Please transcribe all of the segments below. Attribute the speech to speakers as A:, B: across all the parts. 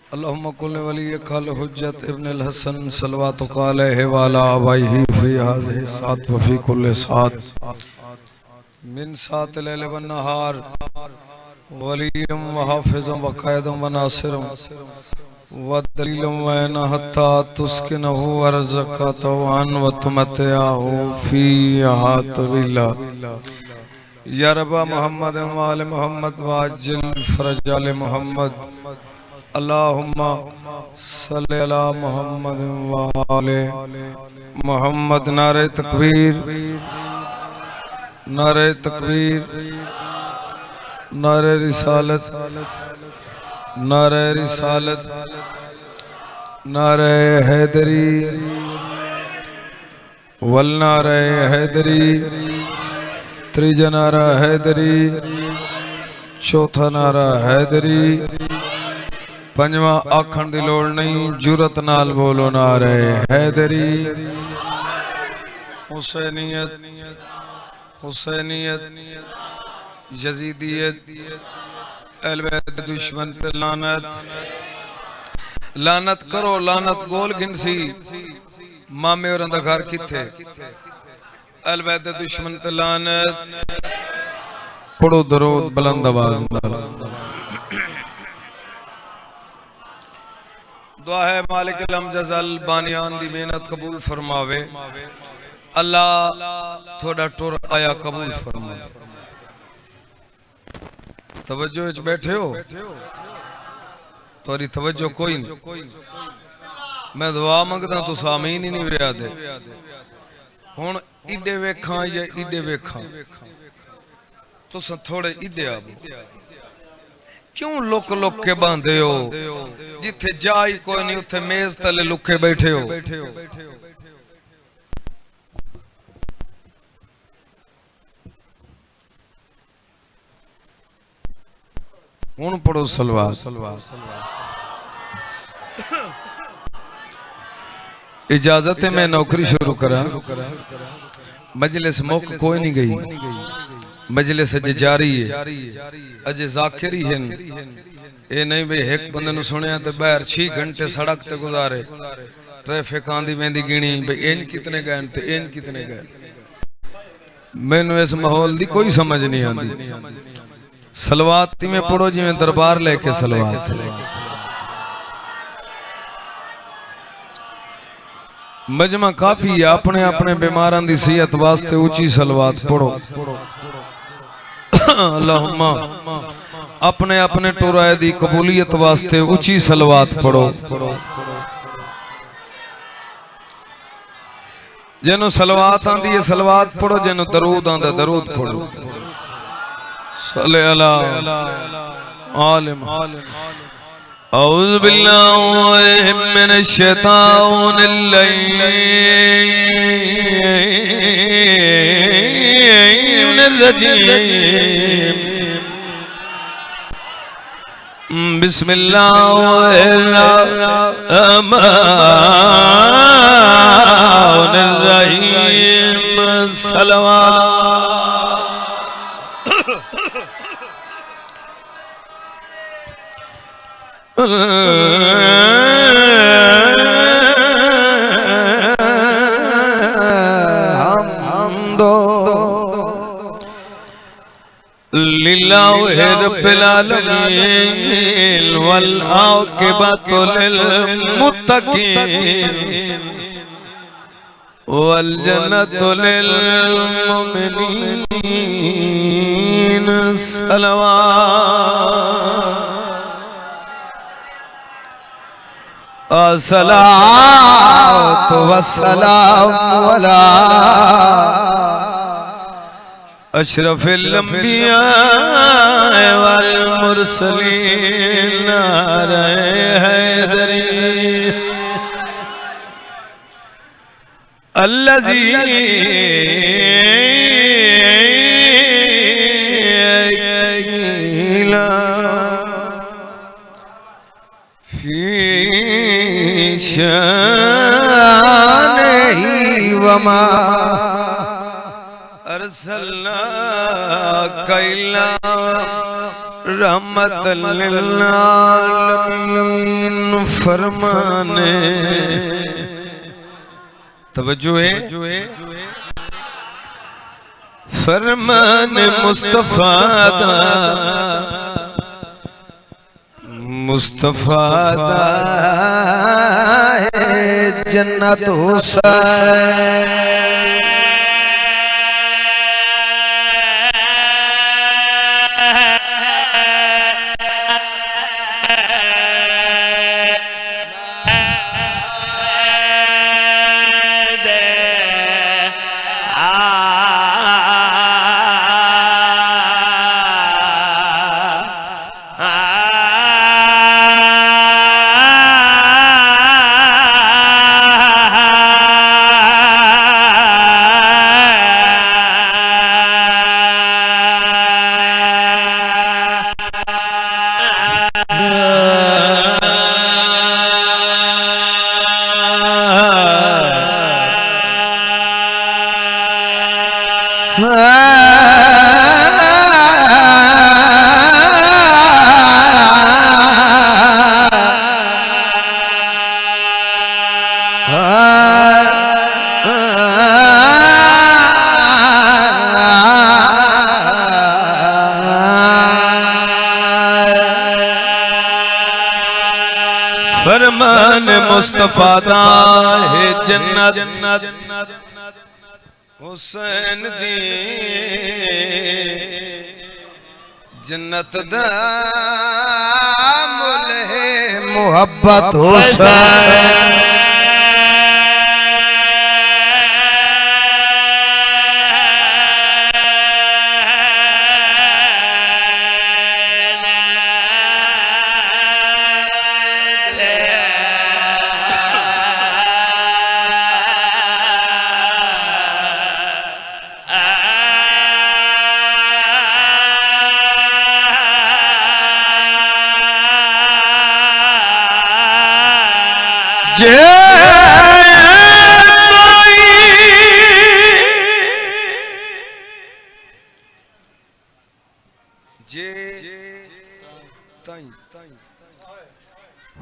A: अल्लाहुम्मा कुल्लि वलिय्यकल हुज्जत इब्नुल हसन सल्लल्लाहु अलैहि व अला आबाइही फी हाज़िहि सात व फी कुल्लि सात मिन सात लैल व नहार वलिय्यम व हाफ़िज़म व क़ाइदम व नासिरम व दलीलम व ऐना हत्ता तुस्किनहु अर्ज़का तवान व तुमत्तिअहु फ़ीहा तवीला या रब्बा मुहम्मद व आले मुहम्मद व अज्जिल फ़रज आले मुहम्मद अल्लाहुम्मा सल्लि अला मुहम्मद व आले मुहम्मद। नारे तकबीर, नारे तकबीर, नारे रिसालत, नारे रिसालत, नारे हैदरी वल नारे हैदरी, त्रीजा नारा हैदरी, चौथा नारा हैदरी, पंजवा आखण दी लोड़ नहीं, जुरत नाल बोलो नारे हैदरी। हुसैनियत, हुसैनियत, यजीदियत, अहले बैत दुश्मन पे लानत, लानत करो, लानत गोल गिनसी मामे और अंदा घर किथे, अहले बैत दुश्मन पे लानत। पढ़ो दरूद बुलंद आवाज नाल। दुआ है मालिक अलमजल बानियान दी मेहनत कबूल फरमावे। अल्लाह थोड़ा टुर आया कबूल फरमावे। तवज्जो विच बैठे हो, तोरी तवज्जो कोई नहीं। मैं दुआ मंगदा तुस आमीन ही नहीं विया दे। हुण इडे वेखां या इडे वेखां, तुस थोड़े इडे आवो। क्यों लुक लुक के बांधे हो? जिथे जाई कोई नहीं उथे मेज तले लुके बैठे हो। हुण पढ़ो सलवात। इजाजत है मैं नौकरी शुरू करा। मजलिस मुक कोई नहीं गई, मजलिस अज जारी है, अज जाकिरी है। ये नहीं भाई एक बंदे नु सुनिया ते बाहर 6 घंटे सड़क ते गुजारे, ट्रैफिक आंदी वेंदी गिनी भाई इंज कितने गए ते इंज कितने गए। मैनू इस माहौल दी कोई समझ नहीं आती। सलवात में पढ़ो जिवें दरबार लेके सलवात। मजमा काफी है, अपने अपने बीमारां दी सेहत वास्ते ऊंची सलवात पढ़ो। अल्लाहुम्मा अपने अपने टुराए दी कबूलियत वास्ते ऊंची सलवात पढ़ो। जिन्हों सलवात आंदी है सलवात पढ़ो, जिन्हों दरूद आंदा दरूद पढ़ो। सल्ले अला आलिम। औज़ु बिल्लाहि मिनश शैतानिर रजीम। बिस्मिल्लाहिर्रहमानिर्रहीम। सलवात। लिल्लाहि रब्बिल आलमीन वल आक़िबतु लिल मुत्तक़ीन वल जन्नतु लिल मुमिनीन। सलवात। अस्सलातु वस्सलामु अला अशरफिल अंबिया वल मुरसलीन। नारे हैदरी अल्लज़ी फी शानिही वमा अरसलनाका इल्ला रहमत लिल आलमीन फरमाने तवज्जो है फरमान मुस्तफा दा मुस्तफा दा है जन्नत हुसैन फरमान मुस्तफा दा है जन्नत हुसैन दी जन्नत दा मुल है मोहब्बत हुसैन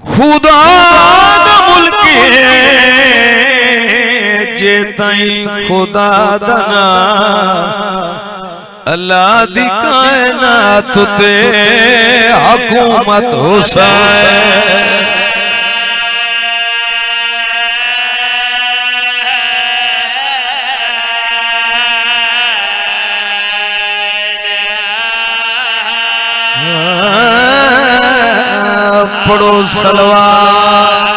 A: खुदा दा मुल्क जे ताई खुदा दा ना अल्लाह दी कायनात ते हुकूमत हुसैन पढ़ो सलवात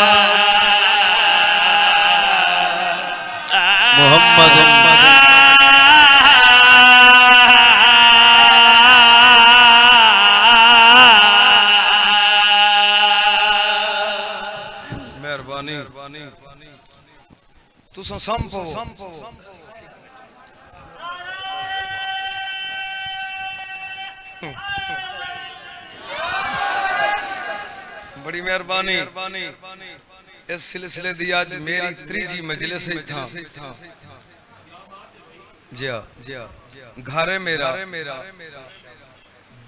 A: मोहम्मद मेहरबानी तुसा संभो बड़ी मेहरबानी इस सिलसिले दी आज मेरी त्रीजी मजलिस ही था जिया घरे मेरा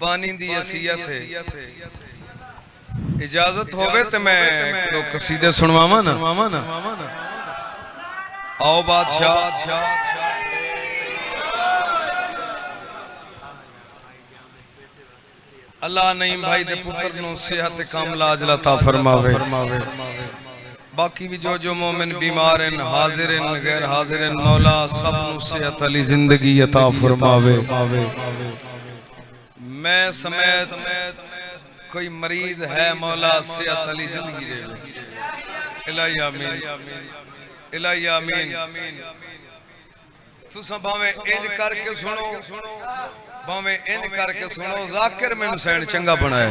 A: बानी दी वसीयत है इजाजत होवे तो मैं दो कसीदे सुनवावा ना आओ बादशाह अल्लाह नईम भाई दे पुत्र नु सेहत कामला अजला ता फरमावे बाकी भी जो मोमिन बीमार हैं हाजिर हैं गैर हाजिर हैं मौला सब नु सेहत अली जिंदगी अता फरमावे मैं समेत कोई मरीज है मौला सेहत अली जिंदगी दे इलाही आमीन इलाही आमीन तुसा भावे इंज करके सुनो भावे इंज करके सुनो जाकिर मैनू सैन चंगा बनाया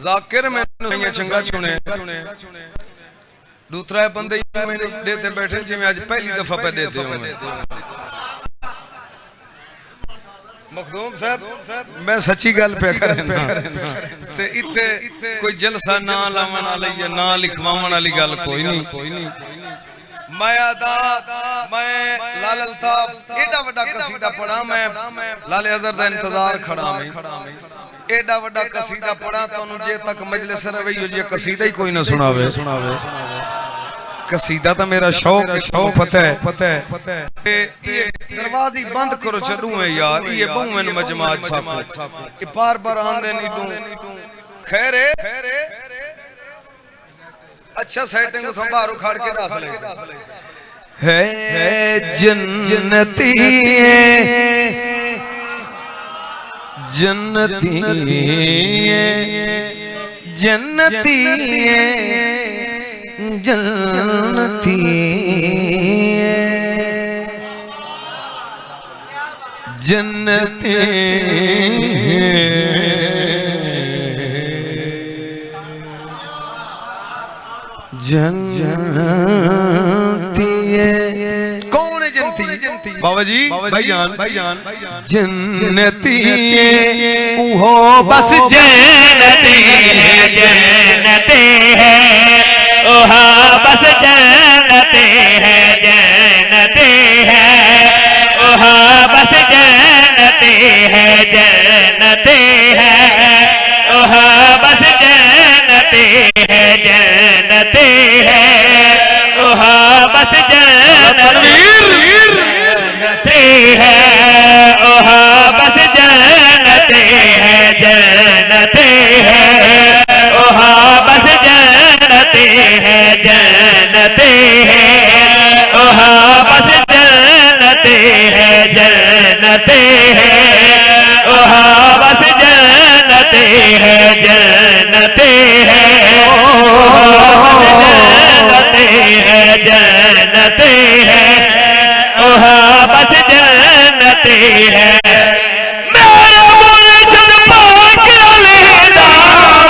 A: जाकिर मैनू चंगा चुने दूसरा बंदे मैंने देते बैठे जिवें आज पहली दफा पे देते हो मखदूम साहब मैं सच्ची गल पे करना ते इत्थे कोई जलसा ना लावन वाली या ना लिखवावन वाली गल कोई नहीं मैं लाल अल्ताफ एडा बड़ा कसीदा पढ़ा मैं लाले अजहर दा इंतजार खड़ा मैं एडा बड़ा कसीदा पढ़ा तोनु जे तक मजलिस रवे ये कसीदा ही कोई ना सुनावे कसीदा तो मेरा शौक पता है ये दरवाजे बंद करो चलू है यार ये बहुवन मजमात साहब ये बार आंदे नहीं तू खैर अच्छा सेटिंग संभार उखाड़ के दस ले है जन्नती जन्नती जन्नती जन्नती जन्नती जन्नती कौन है जन्नती बाबा जी भाईजान जन्नती
B: हो बस जन्नती है ओहा बस जन्नती है ओहा बस जन्नती है ओहा बस जन्नती है ओहा बस जन्नती है ओहा बस जन्नती है ओहा बस जन्नती है ओहा बस जन्नती है ओहा बस जन्नती है ओहा बस जन्नती है मेरा मुर्शिद पाक लेदा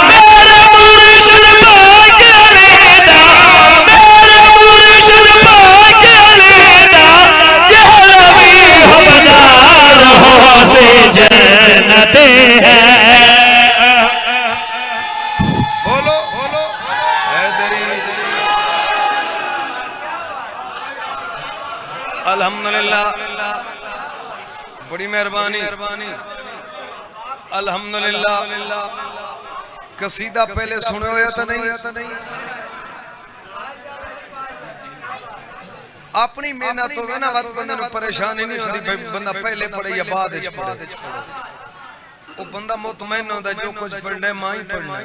B: मेरा मुर्शिद पाक लेदा मेरा मुर्शिद पाक लेदा जहरा भी हवदार हो से जन्नती है
A: बोलो हैदरी अल्हम्दुलिल्लाह बड़ी मेहरबानी अल्हम्दुलिल्लाह कसीदा पहले सुने हो तो नहीं अपनी मेहनत हो ना बात बंदे को परेशानी नहीं होती भाई बंदा पहले पढ़े या बाद पढ़े वो बंदा मुतमईन होता जो कुछ पढ़ना है मां ही पढ़ना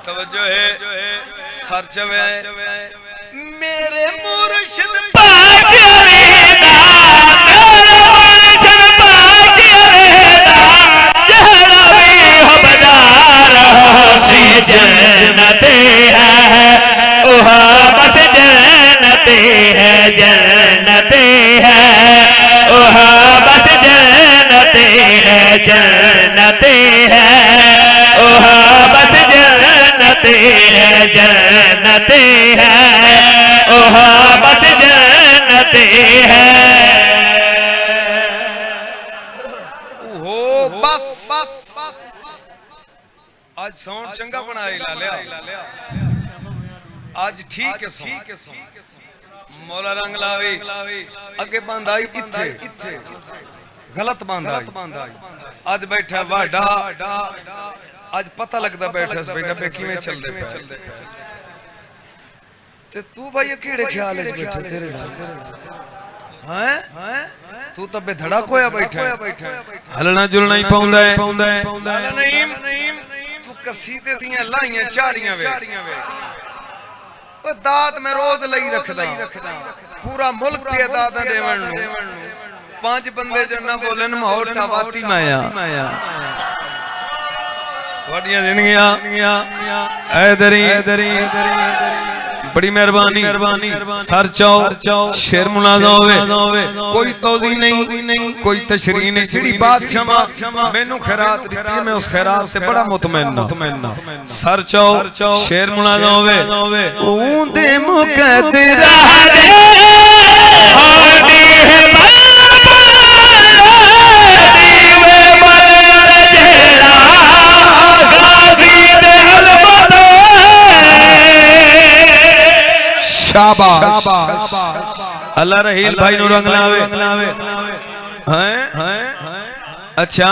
A: तवज्जो है सर चवे मेरे मुर्शिद
B: पाक लेदा मेरा मुर्शिद पाक लेदा जहरा भी हवदार हो से जन्नती है ओहा बस जन्नती है ओहा बस जन्नती है ओहा बस जन्नती है ओहा बस जन्नती है
A: ओहो बस आज साउंड चंगा बनाए ला लिया आज ठीक है मौला रंग लावी अगे बंद आई इथे गलत बंद आई आज बैठा वाडा आज पता लगता बैठा पे किवें चलदे पे ते तू भाई केड़े ख्याल विच बैठा तेरे हैं तू तो बेधड़ा कोया बैठा हलना जुलना ही पाउंदा है नहीं तू कसीदे दियां लाइयां झाड़ियां वे ओ दात में रोज लई रखदा पूरा मुल्क के दात देवन नु पांच बंदे जो ना बोलन मोटा वाती माया थोड़ियां जिंदगियां ऐदरी बड़ी मेहरबानी सर चाओ शेर मुनाजा होवे कोई तौज़ी नहीं कोई तशरीह नहीं जेड़ी बात क्षमा मैनू खैरात दी मैं उस खैरात से बड़ा मुतमईन सर चाओ शेर मुनाजा होवे ऊंदे मुकद्दरा दे होदी है शाबाश अल्लाह रहील भाई नु रंग लावे हैं अच्छा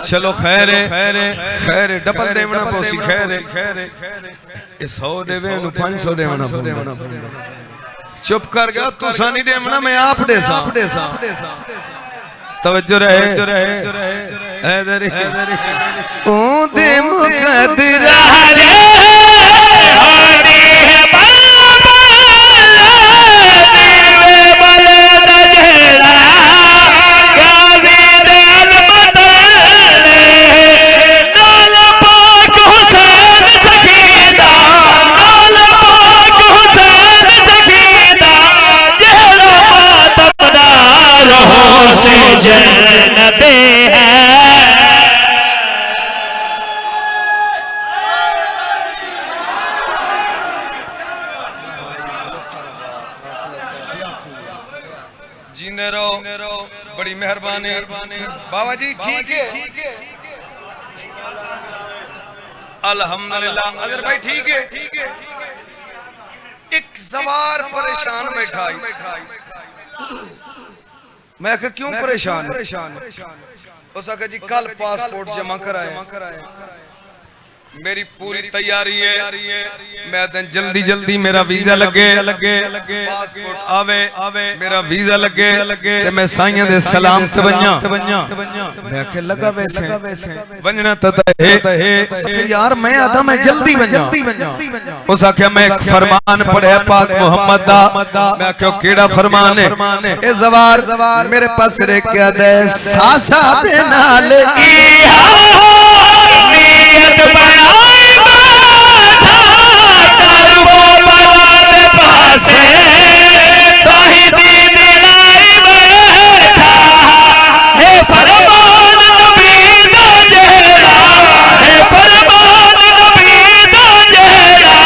A: चलो खैर है डबल देवना पोसी खैर है 100 देवे नु 500 देवना चुप कर गया तू सानी देवना मैं आप दे सा तवज्जो रहे इधर ओ दे मुकद्दरा रे
B: हानी है बाबा दिवे बल दजड़ा गाजी दिल बदले नाल पाक हुसैन सकीदा नाल पाक हुसैन सकीदा जेड़ा मातमदार हो से जन्नते है
A: जीने रहो बड़ी मेहरबानी बाबा जी ठीक है अल्हम्दुलिल्लाह अजर भाई ठीक है एक सवार परेशान बैठा मैं कहा क्यों परेशान उसका जी कल पासपोर्ट जमा कराए मेरी पूरी तैयारी है मैं दिन जल्दी मेरा वीजा लगे पासपोर्ट आवे मेरा वीजा लगे ते मैं साईं दे सलाम ते बन्या मैं के लगा वैसे वंजना तद है यार मैं आदा मैं जल्दी बन्या उस आख्या मैं एक फरमान पढ़या पाक मोहम्मद दा मैं क्यों केड़ा फरमान है ए जवार मेरे पास रे क्या दे सासा दे नाल
B: नियत बनाई बाधा कर वो बला दे पासे ताहिदी मिलाई बैठा है फरमान नबी दा जेड़ा है फरमान नबी दा जेड़ा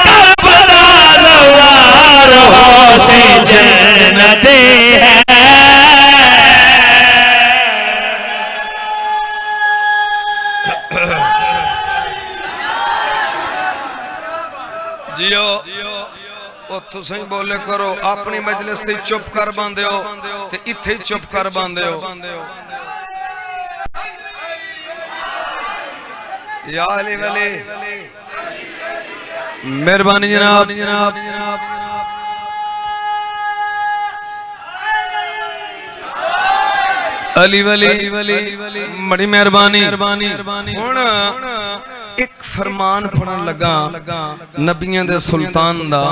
B: करबला सवार हो से जन्नते है
A: जियो ओ तुसीं बोले करो अपनी मजलिस ते चुप कर बांधे हो ते इथे ही चुप कर बांधे हो या अली वली मेहरबानी जनाब अली वली बड़ी मेहरबानी हुण एक फरमान पढ़न लगा नबियां दे सुल्तान दा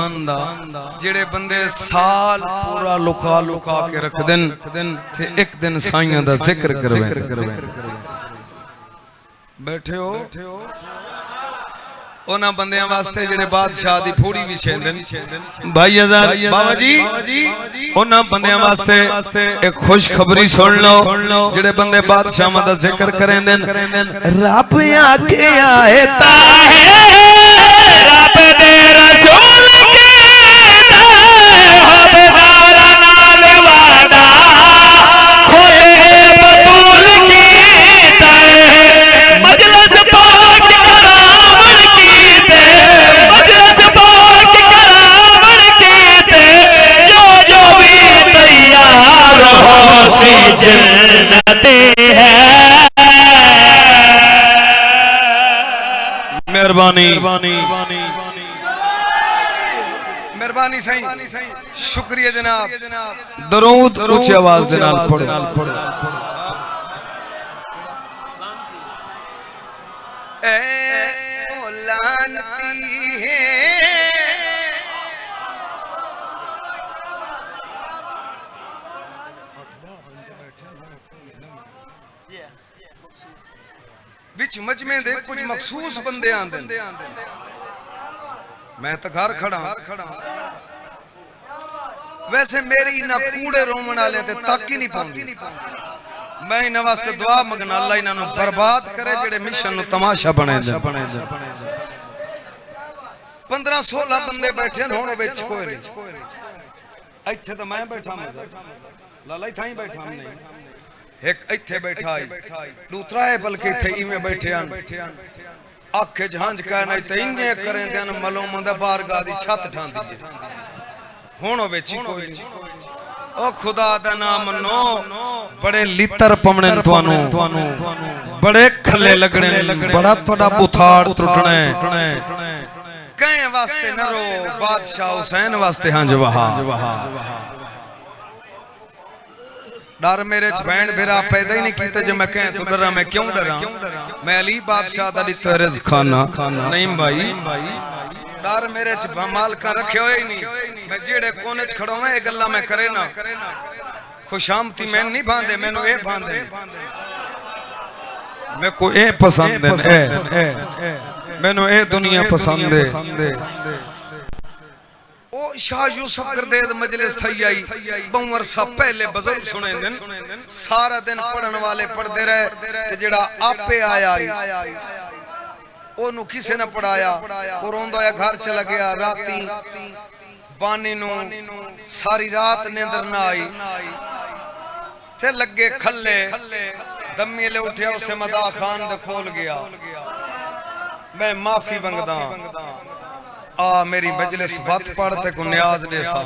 A: जेड़े बंदे साल पूरा लुका के रख देन ते एक दिन साईं दा जिक्र करवे बैठे हो ओना बंदियां वास्ते जेड़े बादशाह दी फूड़ी भी छेंदन भाई अज़ान बाबा जी ओना बंदियां वास्ते एक खुशखबरी सुन लो जेड़े बंदे बादशाह दा जिक्र करेंदन रब आके आए ताहे
B: रब दे रसूल के हबदारा नाल वादा खोले बतूल की ताहे मजलिस पाक करावण कीते मजलिस पाक करावण कीते जो भी तैयार हो सी जन्नते है
A: मेहरबानी सही शुक्रिया जनाब दरूद ऊंची आवाज दे नाल पढ़ो ए ओ लानती है विच मजमे दे कुछ मखसूस बंदे आंदे मैं तो घर खड़ा वैसे मेरी ना कूड़े रोमन वाले ते तक ही नहीं पाउंदी मैं इन्हां वास्ते दुआ मंगना अल्लाह इन्हां नु बर्बाद करे जेड़े मिशन नु तमाशा बने दे 15-16 बंदे बैठे हुण विच कोई नहीं इत्थे तो मैं बैठा लाला इत्थे ही बैठा नहीं एक इत्थे बैठा दूसरा है बल्कि इत्थे इवें बैठे हैं आखे झांझ कहना ते इंजे करें देन मलोम दा बारगाह दी छत ठांदी है हुण बेची कोई नहीं ओ खुदा दा नाम मनो बड़े लितर पमने तुहानू बड़े खले लगने बड़ा तुहाडा बुथाड़ टुटना कहीं वास्ते न रो बादशाह हुसैन वास्ते हां जवाहा डर मेरे च भैन भेरा पैदा ही नहीं कीते जो मैं कह तो डरा मैं क्यों डरा मैं अली बादशाह दा दिता रिज़्क़ खाना नहीं भाई डर मेरे च मालका रखे हुए ही नहीं मैं जेड़े कोने च खड़ा मैं ये गल्ला मैं करे ना खुशामती मैं नहीं भांदे मैनू ए भांदे मैं को ए पसंद है मैनू ए दुनिया पसंद है ओ शाह यूसुफ गर्देद मजलिस थई आई बहुवर सा पहले बुजुर्ग सुने दिन सारा दिन पढ़न वाले पढ़दे रहे ते जेड़ा आपे आया ओनू किसे ने पढ़ाया वो रोंदा या घर चला गया राती बानी नू सारी रात नींदर ना आई ते लगे खल्ले दमी ले उठया उसे मदा खान दे खोल गया मैं माफी मंगदा आ मेरी मजलिस वत पढ़ते को न्याज दे सा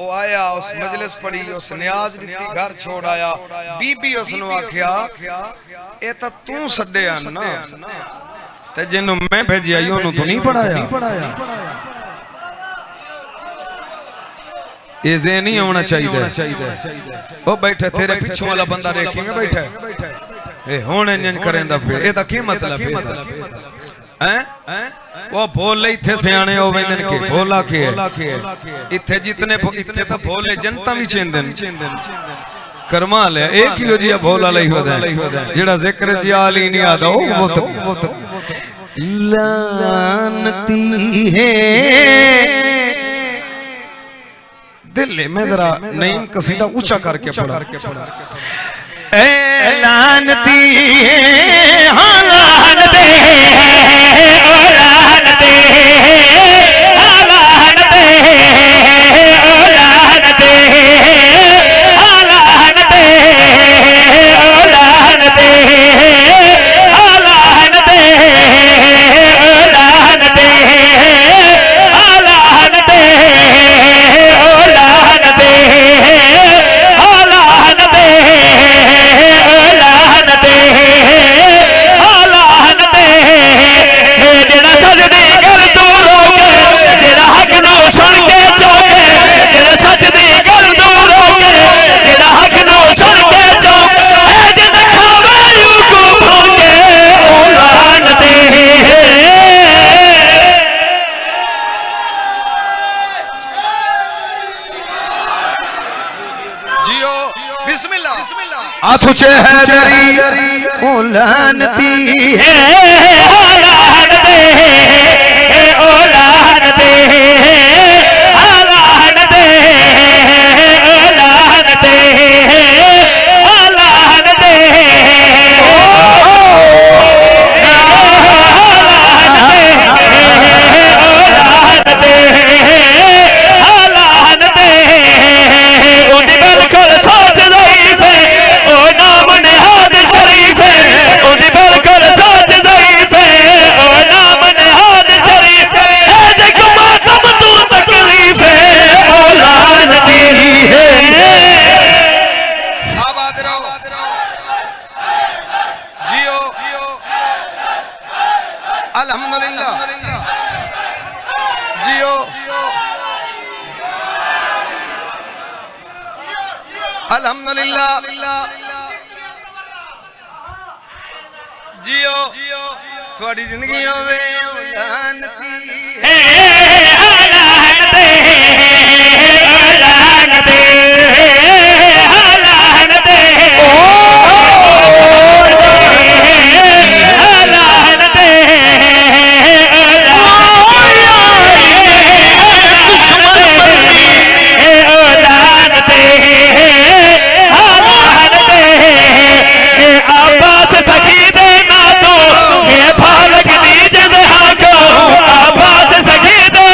A: वो आया उस मजलिस पढ़ी उस न्याज दी घर छोड़ आया बीबी उसनु आख्या ए ता तू सड्डया ना ते जिन्नू मैं भेजिया ओनू तू नहीं पढ़ाया ये जे नहीं होना चाहिए ओ बैठे तेरे पिछों वाला बंदा देख किवें बैठा ए हुण इंज करेंदा पे ए ता की मतलब हैं वो बोले इथे सियाने हो वेंदन के बोला के इथे जितने इथे तो बोले जनता भी चेंदन करमाल है एक ही हो जिया भोला लई होदा जेड़ा जिक्र जियाली नहीं आदा वो तो लानती है दिल में जरा नहीं कसीदा ऊंचा करके पढ़ा ए लानती है हां लानते ओ लानते लानते ओ लानते लानते ओ लानते लानते ओ लानते लानते ओ लानते आथुचे हैदरी ओ लानती है लानते ओ लानते लानते ओ लानते लानते अल्हम्दुलिल्लाह जियो थोड़ी जिंदगी होवे लानती है लानते लानते लानते ओ लानते अब्बास सखी दे ना तो ये फालक नीच दे हाको अब्बास सखी दे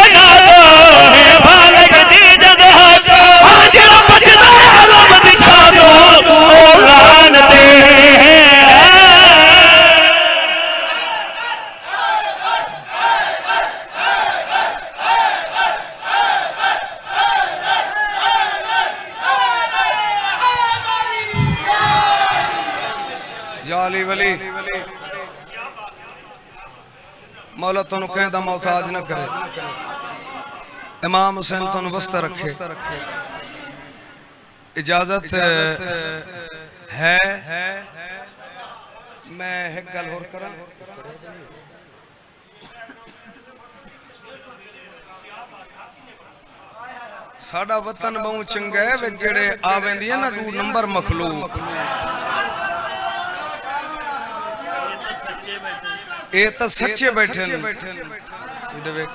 A: अली वली मौला तुम कहता मोहताज न करे इमाम हुसैन तुम वस्ता रखे इजाजत है मैं एक गल होर करा साडा वतन बहु चंगा है वे जेड़े आवेंदी है ना 2 नंबर मखलूक ये तो सच्चे बैठे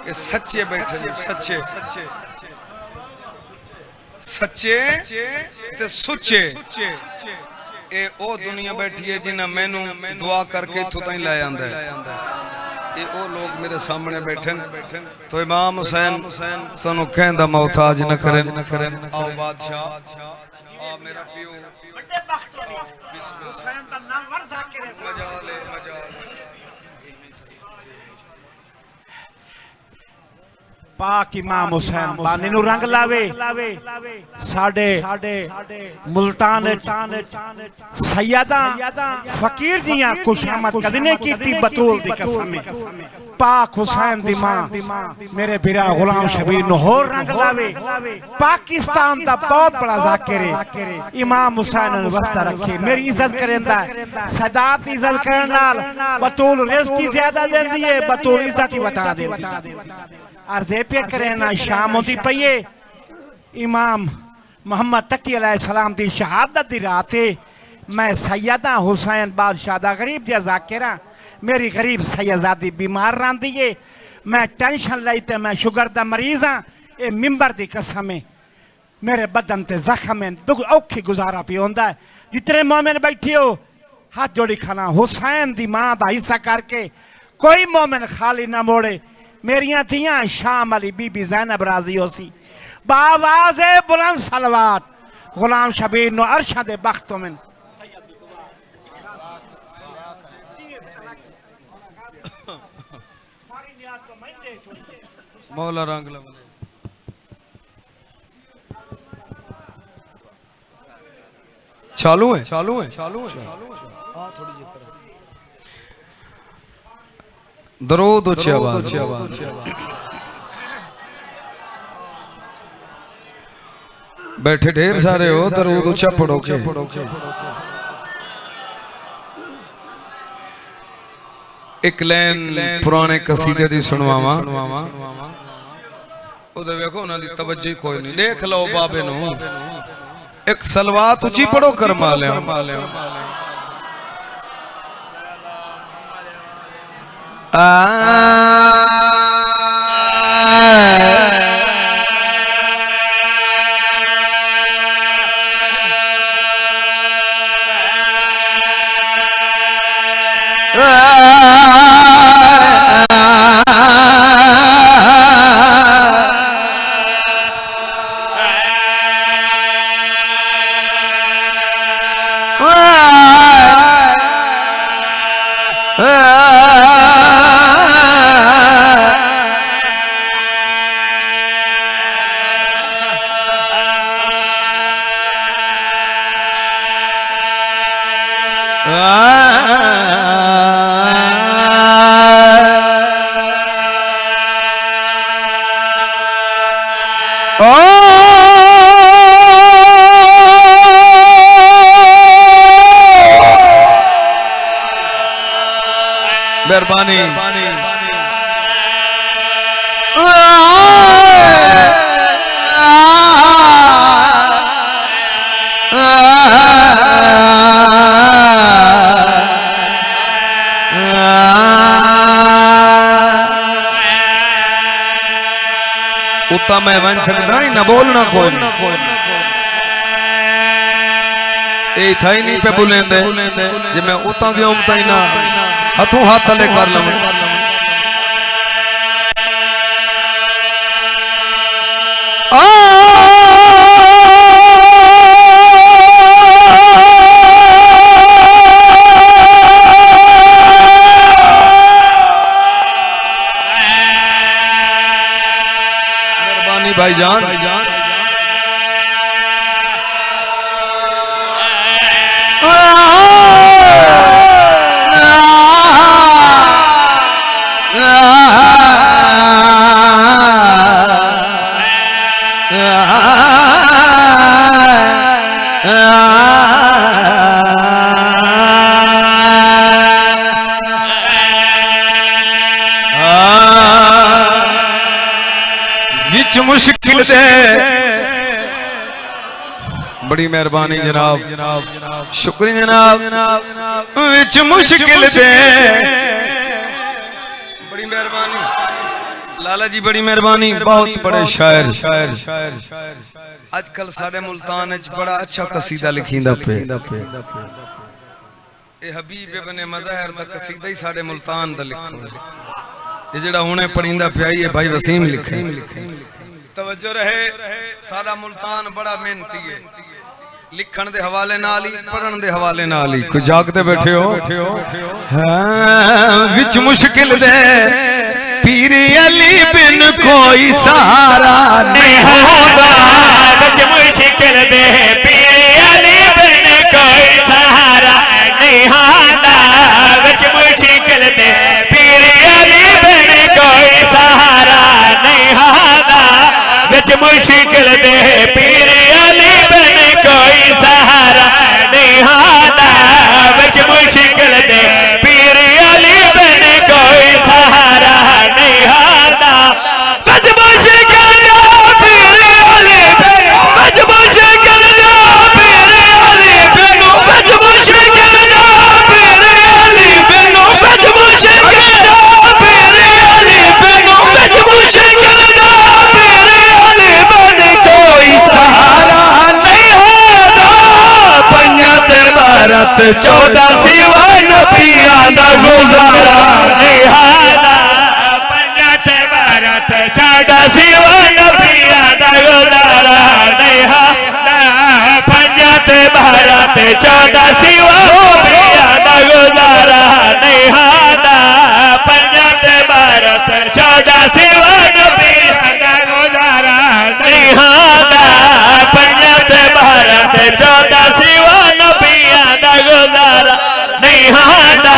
A: ये सच्चे बैठे सच्चे सच्चे ते सुच्चे ए ओ दुनिया बैठी है जिन्हें मैनू दुआ करके इथों ताईं लै आंदा है ये ओ लोग मेरे सामने बैठे तो इमाम हुसैन तुहानू कहंदा मोहताज न करे आओ बादशाह आ मेरा पियो बड़े बख्त वाली हुसैन दा नाम वर जाकिर है मजा ले
C: पाक इमाम हुसैन बानी नु रंग लावे साडे मुल्तान सैयदा फकीर जियां खुशामद कदी नहीं कीती बतूल दी कसम पाक हुसैन दी मां मेरे बिरा गुलाम शबीर नु होर रंग लावे पाकिस्तान दा बहुत बड़ा जाकिर है इमाम हुसैन नु वस्ता रखे मेरी इज्जत करेंदा सदात दी इज्जत करन नाल बतूल रिज़्क की ज्यादा देंदी है बतूल इज्जत की बता देंदी अर्ज़े पे करें ना शाम होती पईए इमाम मोहम्मद तकी अलैहिस्सलाम दी शहादत दी रात है मैं सैयदा हुसैन बादशाह दा गरीब जा जाकिरा मेरी गरीब सैयदादी बीमार रही है मैं टेंशन लाई ते मैं शुगर दा मरीज हाँ ये मिंबर दी कसम है मेरे बदन ते जख्म है दुख औखी गुजारा पे होंदा है जितने मोमिन बैठे हो हाथ जोड़ी खाना हुसैन दी मां दा हिस्सा करके कोई मोमिन खाली ना मोड़े मेरिया थियां शाम अली बीबी ज़ैनब राजी होसी बावाज़े बुलंद सलवात गुलाम शबीर नो अरशा दे बख्तों में
A: मौला रंग लवले चालू है हाँ थोड़ी जी दरूद ऊंची आवाज बैठे ढेर सारे हो दरूद ऊंचा पढ़ो के एक लाइन पुराने कसीदे दी सुनवावा ओदे देखो उन्हां दी तवज्जो कोई नहीं देख लो बाबे नु एक सलवात ऊंची पढ़ो करमा ले मेहरबानी उतना मैं बन सकता ही ना बोलना कोई ये था ही नहीं पे बुलेंदे जे मैं उतना गया उतना ही ना हाथों हाथ तले कर लवे मेहरबानी भाईजान विच मुश्किल दे बड़ी मेहरबानी जनाब, शुक्रिया जनाब। विच मुश्किल दे बड़ी मेहरबानी लाला जी, बड़ी मेहरबानी। बहुत बड़े शायर आजकल साडे मुल्तान च बड़ा अच्छा कसीदा लिखींदा पे। ए हबीब इब्न मज़हर दा कसीदा ही साडे मुल्तान दा लिखो। ये जेड़ा हुणे पढ़ींदा पिया है भाई वसीम लिखे। तवज्जो रहे, साडा मुल्तान बड़ा मेहनती है, लिखण दे हवाले नाल ही, पढ़न दे हवाले नाल ही। कोई जागते बैठे हो? हां, विच मुश्किल दे पीर अली बिन कोई सहारा नहीं होता।
B: विच मुश्किल दे पीर अली बिन कोई सहारा नहीं होता। विच मुश्किल दे पीर अली बिन कोई सहारा नहीं होता। विच मुश्किल दे पीर अली बिन कोई सहारा नहीं होता। विच मुश्किल दे पीर अली बिन कोई सहारा नहीं होता। विच मुश्किल दे पीर अली, विच मुश्किल दे पीर अली बिनु, विच मुश्किल दे पीर अली बिनु, विच मुश्किल दे पीर अली बिनु, विच मुश्किल दे पीर अली बिन कोई सहारा नहीं होता। पंजत भारत 14 सिवा नबियां दा गुजारा नहीं होता। पंजत भारत 14 सिवा नबियां दा गुजारा नहीं होता। पंजत भारत 14 सिवा नबियां दा गुजारा नहीं होता। पंजत भारत 14 सिवा नबियां दा गुजारा नहीं होता। पंजत भारत 14 सिवा नबियां दा गुजारा नहीं होता।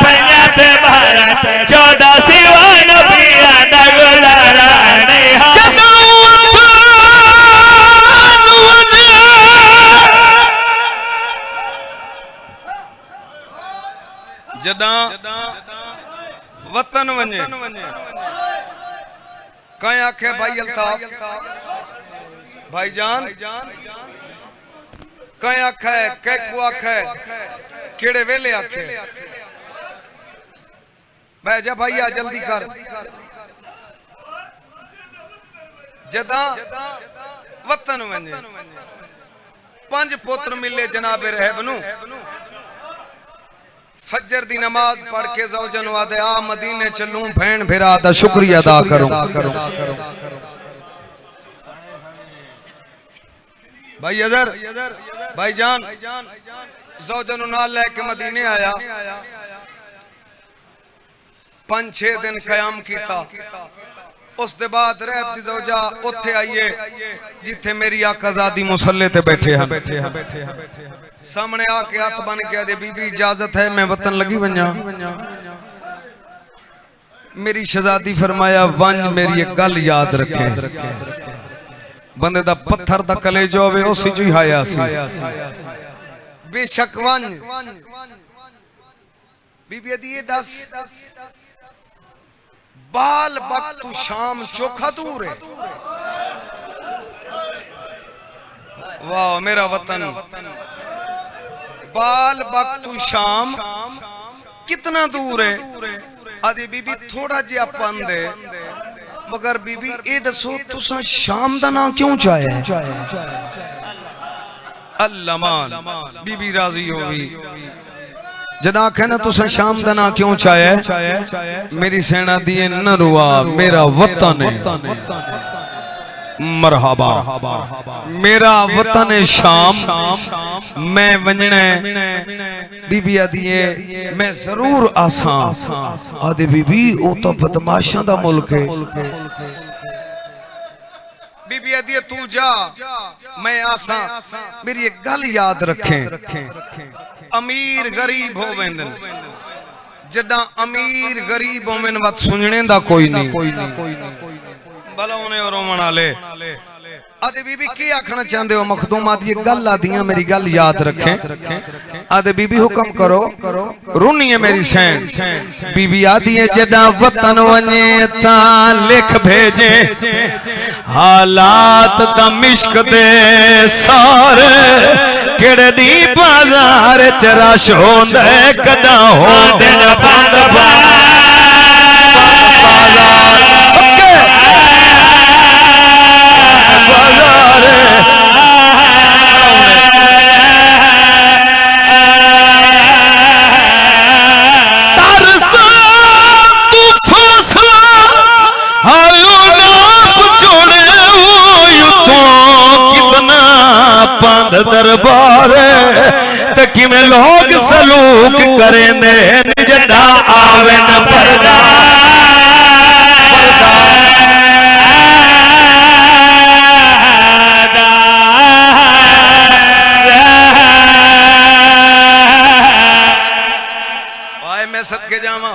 B: पंजत भारत 14 सिवा नबियां दा गुजारा नहीं होता।
A: जदा वतन वने कई आखे भाई अल्ताफ भाईजान, कई आखे कैकू आखे केड़े वेले आखे भाई जा भाई आ जल्दी कर। जदा वतन वने 5 पुत्र मिले जनाबे रहबनू। फजर दी नमाज पढ़ के ज़ौजन वादे आ मदीने चलूं, भैन भिरा दा शुक्रिया अदा करूं। भाई अजर भाईजान ज़ौजन नाल लेके मदीने आया, 5-6 दिन कयाम कीता। उस दे बाद रहब दी ज़ौजा उत्थे आइए जिथे मेरी आकाज़ादी मुसल्ले ते बैठे हैं। सामने आके हाथ बन के आदे बीबी इजाजत है मैं वतन लगी वंजा। मेरी शहजादी फरमाया वंज मेरी एक गल याद रखे, बंदे दा पत्थर दा कलेजा होवे उसी च ही हाया सी। बेशक वंज बीबी दी दस बाल वक्त शाम चोखा दूर है। वाह मेरा वतन, बाल वक्त शाम कितना दूर है। आदि बीबी थोड़ा जिहा पंद है, मगर बीबी ए दसो तुसा शाम दा नाम क्यों चाहे? अल्लामान बीबी राजी होगी जना आखे ना तुसा शाम दा नाम क्यों चाहे? मेरी सेना दिए न रुआ मेरा वतन है मरहबा, मेरा वतन शाम मैं वंजने। बीबी आदिए मैं जरूर आसा। आदे बीबी ओ तो बदमाशा दा मुल्क है। बीबी आदिए तू जा मैं आसा। मेरी एक गल याद रखें, अमीर गरीब होवेंदन, जदा अमीर गरीब होवेन वत सुनने दा कोई नहीं। भला उन्हें रोमन वाले आदे बीबी की आखना चाहते हो मखदूमा दी गल आदियां मेरी गल याद रखें आदे बीबी हुक्म करो रुनी है मेरी सैन बीबी आदि है जदा वतन वने ता लिख भेजे हालात दमिश्क दे सारे केड़े दी बाजार च रश होंदा कदा होंदे न बंद दरबार तक में लोग सलूक करें जदा आवे न पर्दा आए मैं सदके जावा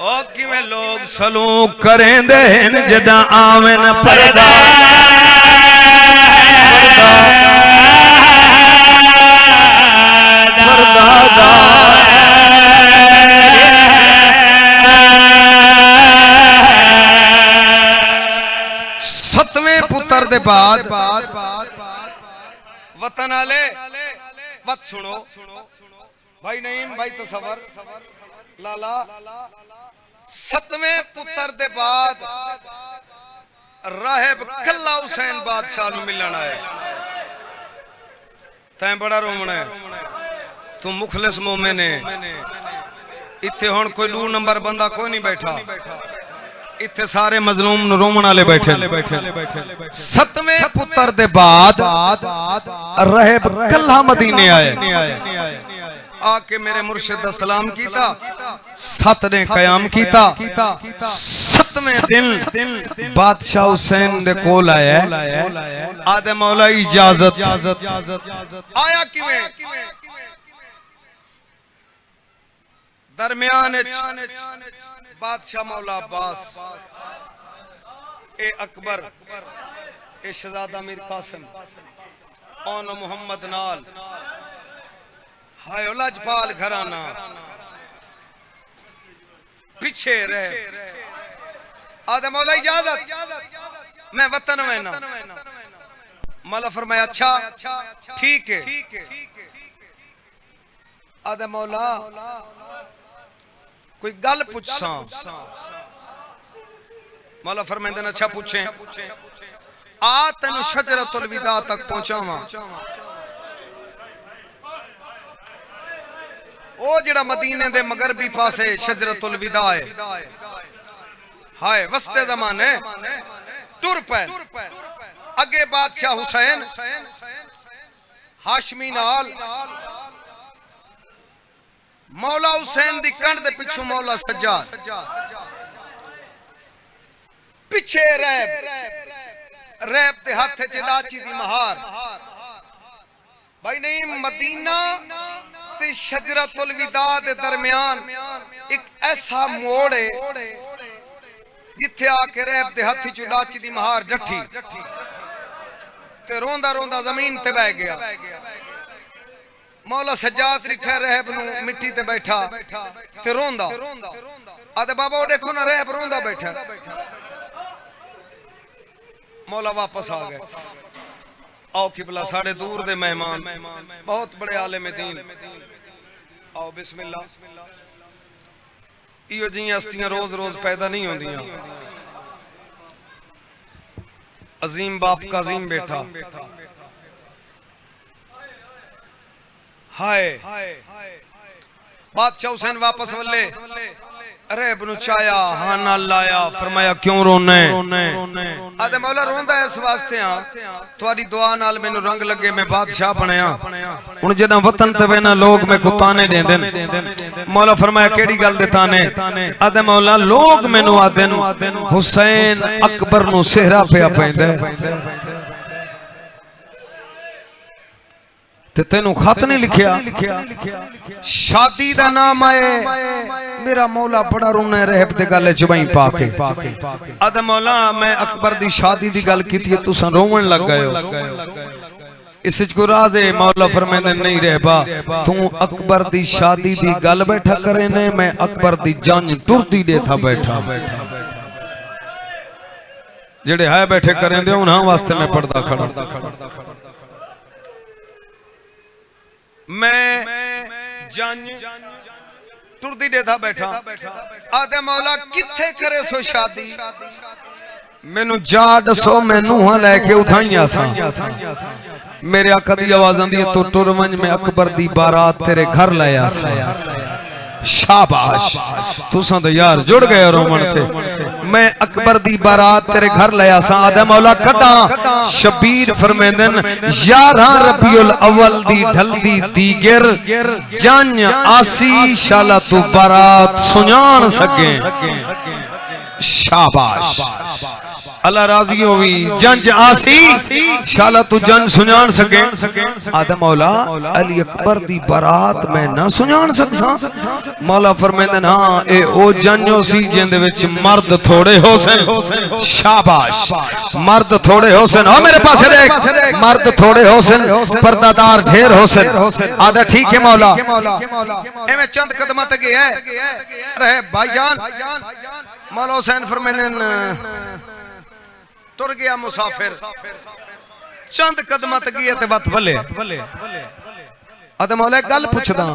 A: ओ कि में लोग सलूक करें जदा आवे न पर्दा सतवें पुत्र दे बाद वतन आले वत सुनो भाई नईम भाई तसवर लाला सतवें पुत्र दे बाद राहिब कल्ला हुसैन बादशाह नु मिलन आए तैं बड़ा रोमना है तू मुखलिस मोमिन है इत्थे हुण कोई 2 नंबर बंदा कोई नहीं बैठा इत्थे सारे मजलूम नु रोमन वाले बैठे सतवें पुत्र दे बाद राहिब कल्ला मदीने आए आके मेरे मुर्शिद दा सलाम कीता सत ने कयाम कीता सतवें दिन बादशाह हुसैन दे कोल आया आदे मौला इजाजत आया किवें दरमियान बादशाह मौला अब्बास ए अकबर ए शहजादा मीर कासिम और मोहम्मद नाल हाय लजपाल घराना पीछे रहे आदम मौला इजाजत मैं वतन में ना मौला फरमाया अच्छा ठीक है आदम मौला कोई गल पूछसा मौला फरमाते हैं अच्छा पूछे आ तेन शजरतुल विदा तक पहुंचावा ओ जेड़ा मदीने दे मगरबी पासे शजरतुल विदा है हाय वस्ते जमाने टुर पे अगे बादशाह हुसैन हाशमी नाल मौला हुसैन दी कंध दे पिछू मौला सज्जाद पिछे रैब दे हाथ च लाची दी महार भाई नहीं मदीना ते शजरतुल विदा दे दरमियान एक ऐसा मोड़ है जिथे आके रैब दे हाथी च लाची दी महार जट्ठी ते रोंदा रोंदा जमीन ते बह गया मौला सज्जाद रिठा रहब नु मिट्टी ते बैठा ते रोंदा आदे बाबा ओ देखो ना रहब रोंदा बैठा मौला वापस आ गए आओ किबला साढ़े दूर दे मेहमान बहुत बड़े आलिम दीन आओ बिस्मिल्लाह इहो जी हस्तियां रोज रोज पैदा नहीं होंदियां अजीम बाप का अजीम बेटा हाय बादशाह हुसैन वापस वल्ले अरे बनु चाया हाना लाया फरमाया क्यों रोने आदे मौला रोंदा इस वास्ते हां तुम्हारी दुआ नाल मेनू रंग लगे मैं बादशाह बनया हुन जदा वतन ते वेना लोग मैं को ताने देंदे मौला फरमाया केड़ी गल दे ताने आदे मौला लोग मेनू आदन हुसैन अकबर नु सेहरा पे पैंदा ते तेनू खत नहीं लिखिया शादी दा नाम आए मेरा मौला बड़ा रोना रहब दे गल च वहीं पाके अद मौला मैं अकबर दी शादी दी गल कीती है तुसां रोवन लग गए हो इस को राज है मौला फरमांदे नहीं रहबा तू अकबर दी शादी दी गल बैठा करे ने मैं अकबर दी जंज टुरदी दे था बैठा जेड़े है बैठे करें दे उन्हां वास्ते मैं पर्दा खड़ा मैं जंज टुरदी दे था बैठा आदे मौला किथे करे सो शादी मैनू जा दसो मैनू लैके उठाइया सा मेरे आका दी आवाज आंदी है तो टुर मंज में अकबर दी बारात तेरे घर लाया सा शाबाश तुसां तो यार जुड़ गए रोमन थे मैं अकबर दी बारात तेरे घर लाया सा आदे मौला कटा शबीर फरमांदन 11 रबीउल अव्वल दी ढलदी दीगर जन आसी शाला तू बारात सुजान सके शाबाश अल्लाह राजी होवी जंज आसी शाला तू जन सुजान सके आदे मौला अली अकबर दी बारात मैं ना सुजान सकसा मौला फरमांदे हां ए ओ जंजो सी जिंदे विच मर्द थोड़े हो सन शाबाश मर्द थोड़े हो सन ओ मेरे पास देख मर्द थोड़े हो सन पर्दादार ढेर हो सन आदा ठीक है मौला एवें चंद कदम तक है रहे भाईजान मौला हुसैन फरमांदे तुर गया मुसाफिर चंद कदम तक गया ते बत भले आदे मौला गल पूछदा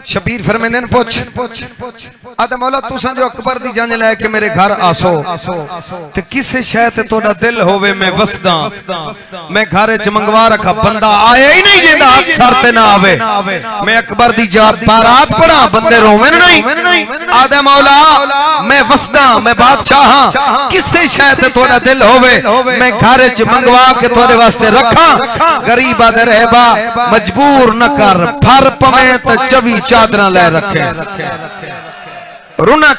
A: शबीर फरमांदे पूछ आदे मौला तुसां जो अकबर दी जंज लेके मेरे घर आसो ते किसे शय ते तोड़ा दिल होवे मैं वसदा मैं घर च मंगवा रखा बंदा आए ही नहीं जिंदा हाथ सर ते ना आवे मैं अकबर दी बारात पढ़ा बंदे रोवन नहीं आदे मौला मैं वसदा मैं बादशाह हां किसे शय ते तोड़ा दिल होवे मैं घर च मंगवा के तोरे वास्ते रखा गरीब आदे रहबा मजबूर न कर फर पवे ते 24 चादरां ले रखे रुना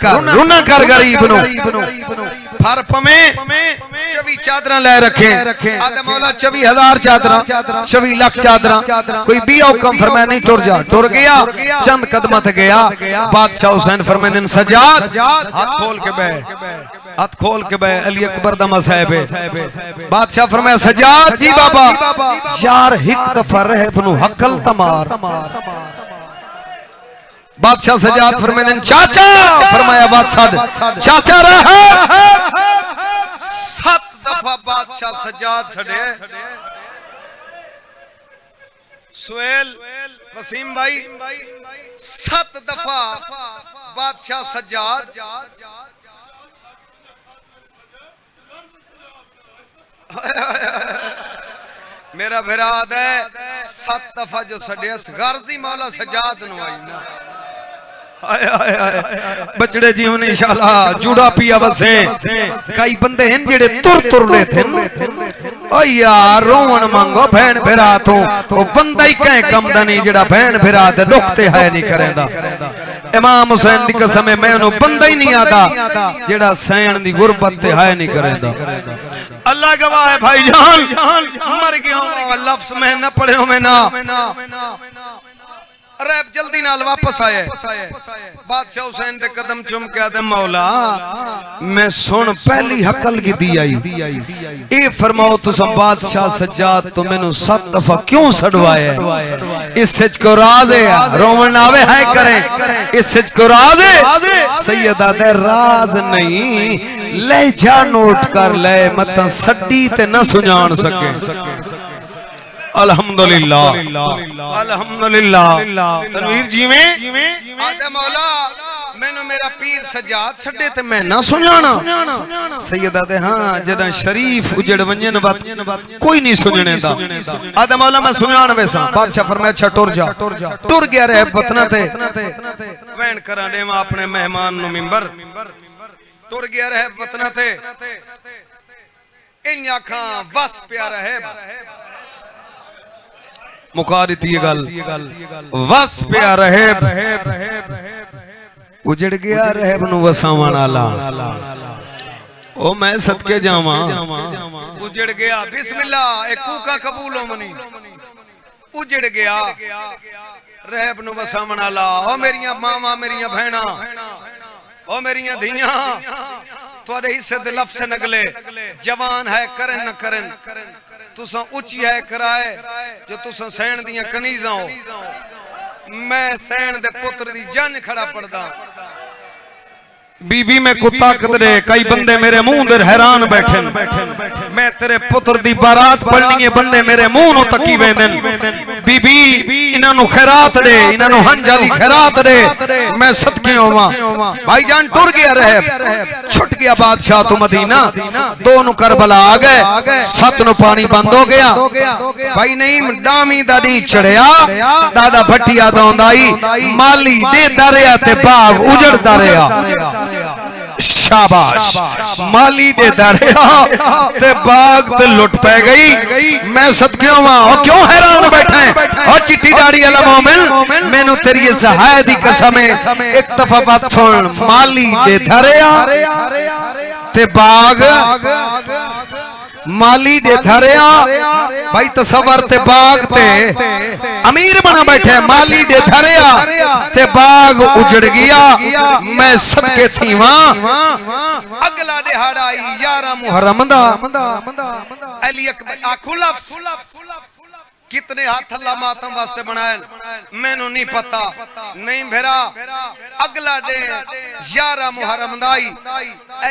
A: कर गरीब नु फर पवे 24 चादरां ले रखे आदे मौला 24,000 चादरां 24 लाख चादरां कोई भी हुक्म फरमाया नहीं टुर जा टुर गया चंद कदम तक गया बादशाह हुसैन फरमांदे सजाद हाथ खोल के बह अली अकबर दा मसाहब है बादशाह फरमाया सजाद जी बाबा यार एक दफा रहब नु हकल तमार बादशाह सजाद फरमांदे चाचा फरमाया बादशाह चाचा रह 7 दफा बादशाह सजाद सड़े सुहेल वसीम भाई 7 दफा बादशाह सजाद मेरा विराद है 7 दफा जो सड़ियस गारजी मौला सजाद नु आई ना बचड़े जीवन इंशाल्लाह जुड़ा पिया बसे कई बंदे हैं जेड़े तुर ले थे ओ यार रोवन मांगो बहन फिरा तो ओ बंदा ही कह कम दा नहीं जेड़ा बहन फिरा दे दुखते है नहीं करेंदा इमाम हुसैन दी कसम है मैं उन्हें बंदा ही नहीं आता जेड़ा सैन दी गुरबत ते है नहीं करेंदा अल्लाह गवाह है भाईजान मर गया लफ्ज में न पढ़ियो में ना रैब जल्दी नाल वापस आए बादशाह हुसैन दे कदम चुम के आदे मौला मैं सुन पहली हकल की दी आई ए फरमाओ तुम बादशाह सज्जाद तो मैनू 7 दफा क्यों सड़वाया इस सच को राज है रोवन आवे है करे इस सच को राज है सैयदा दे राज नहीं ले जा नोट कर ले मत सड्डी ते न सुजान सके अल्हम्दुलिल्लाह तनवीर जी में आदे मौला मैनू मेरा पीर सजाद छड़े ते मैं ना सुनाना सैयदा दे हां जदा शरीफ उजड़ वंजन बात कोई नहीं सुनने दा आदे मौला मैं सुनान वैसा बादशाह फरमाया अच्छा टुर जा टुर गया रह वतना ते वैन करा देवा अपने मेहमान नु मिंबर टुर गया रह वतना ते इन आंखां वस प्या रहे मुखारित ये गल वस प्या रहे उजड़ गया रहब नु वसावन आला ओ मैं सदके जावा उजड़ गया बिस्मिल्लाह एक कूका कबूल हो मनी उजड़ गया रहब नु वसावण ला ओ मेरियां मावां मेरियां भैणां ओ मेरियां धियां थोड़े हिस्से दे लफ्ज़ नगले जवान है करन न करन तुसा उच्ची है कराए जो तुसा सैन दियां कनीज़ां हो मैं सैन दे पुत्र दी जंज खड़ा पड़दा बीबी में कुत्ता कदरे कई बंदे मेरे मुंह दे हैरान बैठे मैं तेरे पुत्र दी बारात पढ़नी है बंदे मेरे मुंह नु तकी वेंदन बीबी इन्हां नु खैरात दे इन्हां नु हंजाली खैरात दे मैं सदके होवां भाईजान टुर गया रह छुट गया बादशाह तो मदीना दो नु करबला आ गए सत नु पानी बंद हो गया भाई नहीं डामी दा दी चढ़िया दादा भट्टिया दा आंदाई माली दे दरिया ते बाग उजड़दा रहा शाबाश माली दे दरिया ते बाग ते लुट पै गई मैं सदके होवां और क्यों हैरान बैठा है और चिट्टी दाढ़ी वाला मोमिन मैनू तेरी इस हाय दी कसम है एक दफा बात सुन माली दे दरिया ते बाग माली दे दरिया भाई तसव्वुर ते बाग ते अमीर बना बैठे माली दे दरिया ते बाग उजड़ गया मैं सदके थीवा अगला दिहाड़ा 11 मुहर्रम दा अली अकबर आखू लफ्ज़ कितने हाथ अल्लाह मातम वास्ते बनाए मैनू नहीं पता नहीं भेरा अगला डे 11 मुहर्रम दाई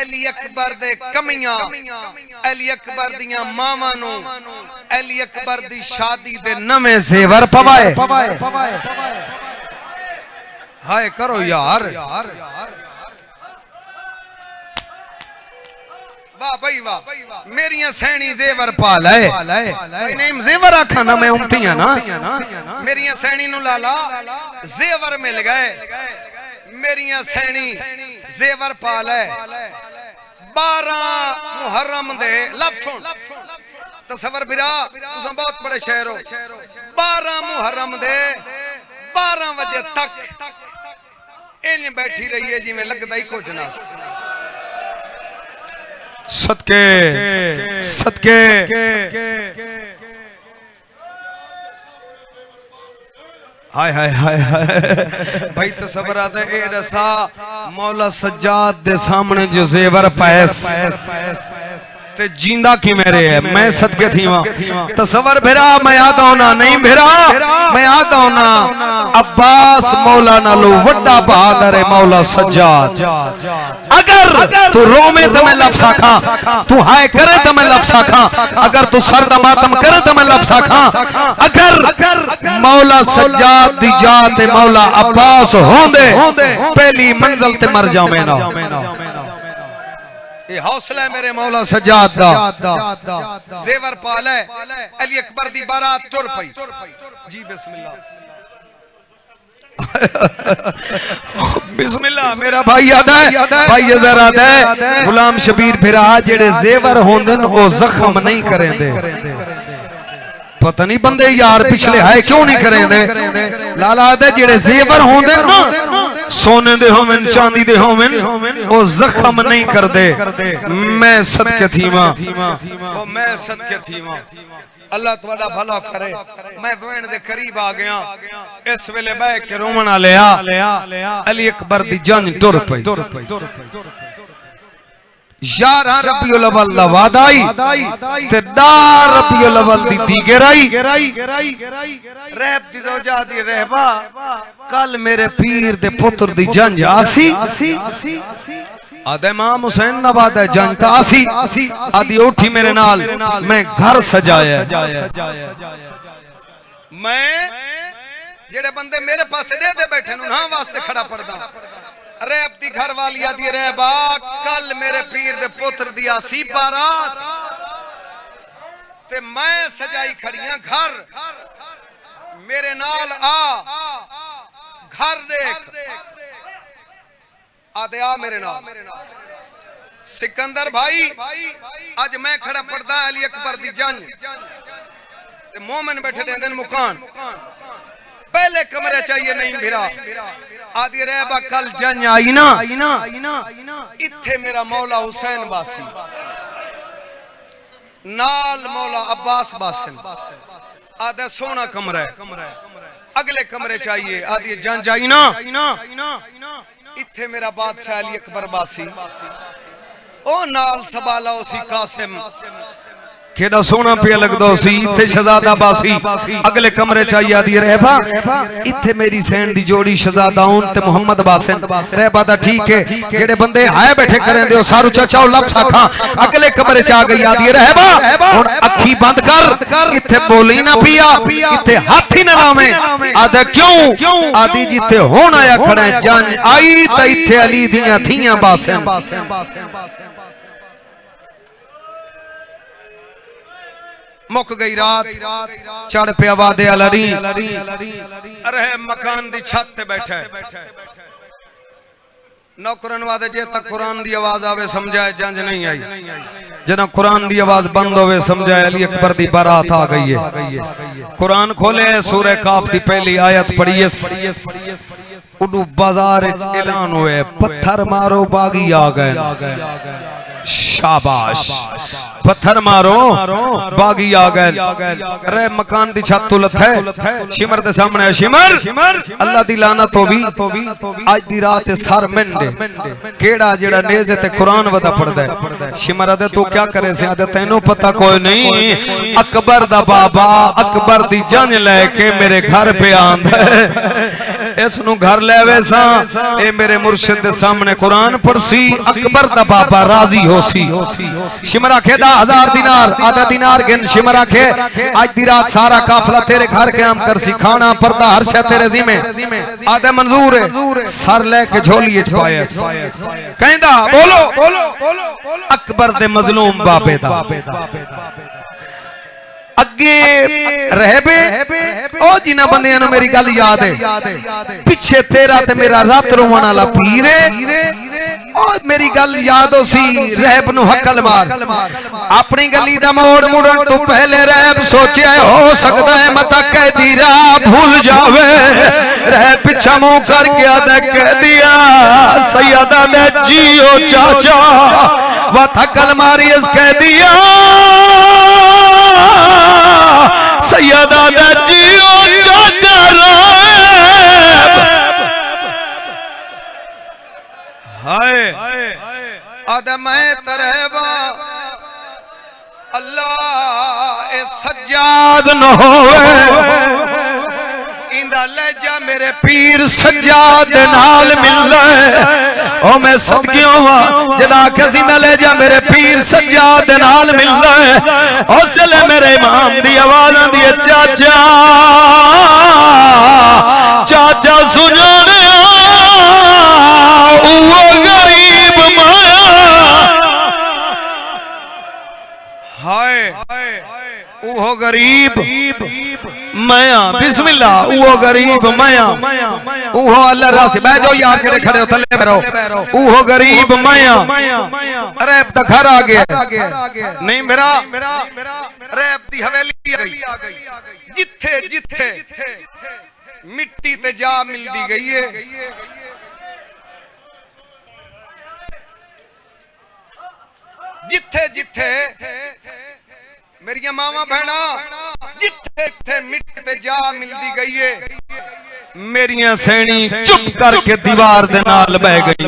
A: अली अकबर दे कमियां अली अकबर दियां मावां नु अली अकबर दी शादी दे नवे जेवर पवाए हाय करो यार वाह भाई वाह मेरियां सैनी जेवर पा लाए नहीं जेवर आखा ना मैं उमतियां ना मेरियां सैनी नु लाला जेवर मिल गए मेरियां सैनी जेवर पा लाए 12 मुहर्रम दे लफ्ज़ सुन तसव्वुर बिरा तुम बहुत बड़े शहर हो 12 मुहर्रम दे 12 बजे तक इंज बैठी रही है जिवें लगदा ही कुछ ना सदके सदके हाय हाय हाय हाय भाई तसव्वुर आता है ए रसा मौला सज्जाद दे सामने जो जेवर पैस ते जिंदा की मेरे है मैं सदके थीवा तसव्वुर भेरा मैं आता हूं ना नहीं भेरा मैं आता हूं ना अब्बास मौला नालो वड्डा बहादुर है मौला सज्जाद अगर तू रोवे तो मैं लफ्ज़ आखा तू हाय करे तो मैं लफ्ज़ आखा अगर तू सरदा मातम करे तो मैं लफ्ज़ आखा अगर मौला सज्जाद दी जात मौला अब्बास होंदे पहली मंजिल ते मर जावे ना ये हौसला मेरे मौला सज्जाद दा जेवर पाले अली अकबर दी बारात टुर पई जी बिस्मिल्लाह बिस्मिल्लाह मेरा भाई याद है भाई जरा है गुलाम शबीर फिरा जेड़े जेवर होंदन ओ जख्म नहीं करेंदे पता नहीं बंदे यार पिछले हाय क्यों नहीं करेंदे लाला दे जेड़े जेवर होंदे ना सोने दे होवन चांदी दे होवन ओ जख्म नहीं करदे मैं सदके थीवा ओ मैं सदके थीवा अल्लाह तुम्हारा भला करे मैं वेण दे करीब आ गया इस वेले बह के रोवन लिया अली अकबर दी जंज टुर पई 11 रबीउल अव्वल दा वादाई ते 10 रबीउल अव्वल दी दीगराई रहब दी ज़ौजा दी रहबा कल मेरे पीर दे पुत्र दी जंज आसी आदे इमाम हुसैन दा वादा जंज ता आसी आदि उठी मेरे नाल मैं घर सजाया मैं जेड़े बंदे मेरे पास दे बैठे नु ना वास्ते खड़ा पड़दा रहब दी घर वाली आदि रहबा कल मेरे पीर दे पुत्र दी आसी बारात ते मैं सजाई खड़ियां घर मेरे नाल आ घर देख आदे आ मेरे नाल सिकंदर भाई आज मैं खड़ा पड़दा अली अकबर दी जंज ते मोमिन बैठे देंदन मुकान पहले कमरे चाहिए नहीं मेरा आदि रहबा कल जंज आई ना इत्थे मेरा मौला हुसैन बासी नाल मौला अब्बास बासिन आधा सोना कमरा है, अगले कमरे चाहिए, आदि जान जाई ना इत्थे मेरा बादशाह अली अकबर बासी ओ नाल सबाला उसी कासिम केड़ा सोना पिया लगदा सी इत्थे शहजादा बासी अगले कमरे चाहिए आदि रहबा इत्थे मेरी सैन दी जोड़ी शहजादा उन ते मोहम्मद बासिन रहबा दा ठीक है जेड़े बंदे हाय बैठे करें दे सारू चाचा लब साखा अगले कमरे च आ गई आदि रहबा हुन अखी बंद कर इत्थे बोली ना पिया इत्थे हाथ ही ना लावे आदा क्यों आदि जिथे हुन आया खड़ा जान आई ते इत्थे अली दियां थियां बासिन मुक गई रात चढ़ पिया वादे अलरी अरे मकान दी छत ते बैठा है नौकरन वादे जे तक कुरान दी आवाज आवे समझाए जंज नहीं आई जना कुरान दी आवाज बंद होवे समझाए अली अकबर दी बारात आ गई है कुरान खोले सूरह काफ दी पहली आयत पढ़िए उडू बाजार ऐलान हुए पत्थर मारो बागी आ गए शाबाश पत्थर मारो बागी आ गए अरे मकान दी छत तुलत है शिमर दे सामने शिमर अल्लाह दी लानत होवी आज दी रात सर मंडे केड़ा जेड़ा नेज़े ते कुरान वदा पढ़दा है शिमर आदे तू क्या करे से आदे तैनू पता कोई नहीं अकबर दा बाबा अकबर दी जंज लेके मेरे घर पे आंदा है इसनु घर लेवे सा ए मेरे मुर्शिद दे सामने कुरान पढ़सी अकबर दा बाबा राजी होसी शिमरा के 10,000 दिनार आधा दिनार गिन शिमरा के आज दी रात सारा काफिला तेरे घर क़याम करसी खाना पर्दा हर शय तेरे ज़िम्मे आधा मंजूर है सर लेके झोली च पाया कहंदा बोलो अकबर दे मजलूम बाबे दा अगे रहबे ओ जिन्हां बंदियां नूं मेरी गल याद है पिछे तेरा ते मेरा रात रोवण वाला पीर है ओ मेरी गल याद हो सी रहब नूं हकल मार अपनी गली दा मोड़ मुड़न तो पहले रहब सोचिया हो सकदा है मता कैदी राह भूल जावे रह पिछा मुंह कर गया दे कह दिया सैयदा दे जियो चाचा वा हकल मारी इस कह दिया सैयदा दा जियो चाचा रहब हाय आदम मैं तरहबा अल्लाह ए सज्जाद न होवे इंदा लहजा मेरे पीर सज्जाद दे नाल मिलदा है ओ मैं सदकियों वा जदा खजीना लहजा मेरे पीर सज्जाद दे नाल मिलदा है उसले मेरे इमाम दी आवाज आंदी है चाचा चाचा सुजाने ओ गरीब माया हाय ओ गरीब माया बिस्मिल्लाह ओ गरीब माया ओ अल्लाह रास बैठ जाओ यार जेड़े खड़े हो थल्ले रहो ओ गरीब माया अरे अब तक घर आ गया नहीं मेरा अरे अब दी हवेली आ गई जिथे जिथे मिट्टी ते जा मिलदी गई है जिथे जिथे मेरिया मावा बहना जिथे जिथे मिट्टी ते जा मिलदी गई है मेरिया सैनी चुप करके दीवार दे नाल बह गई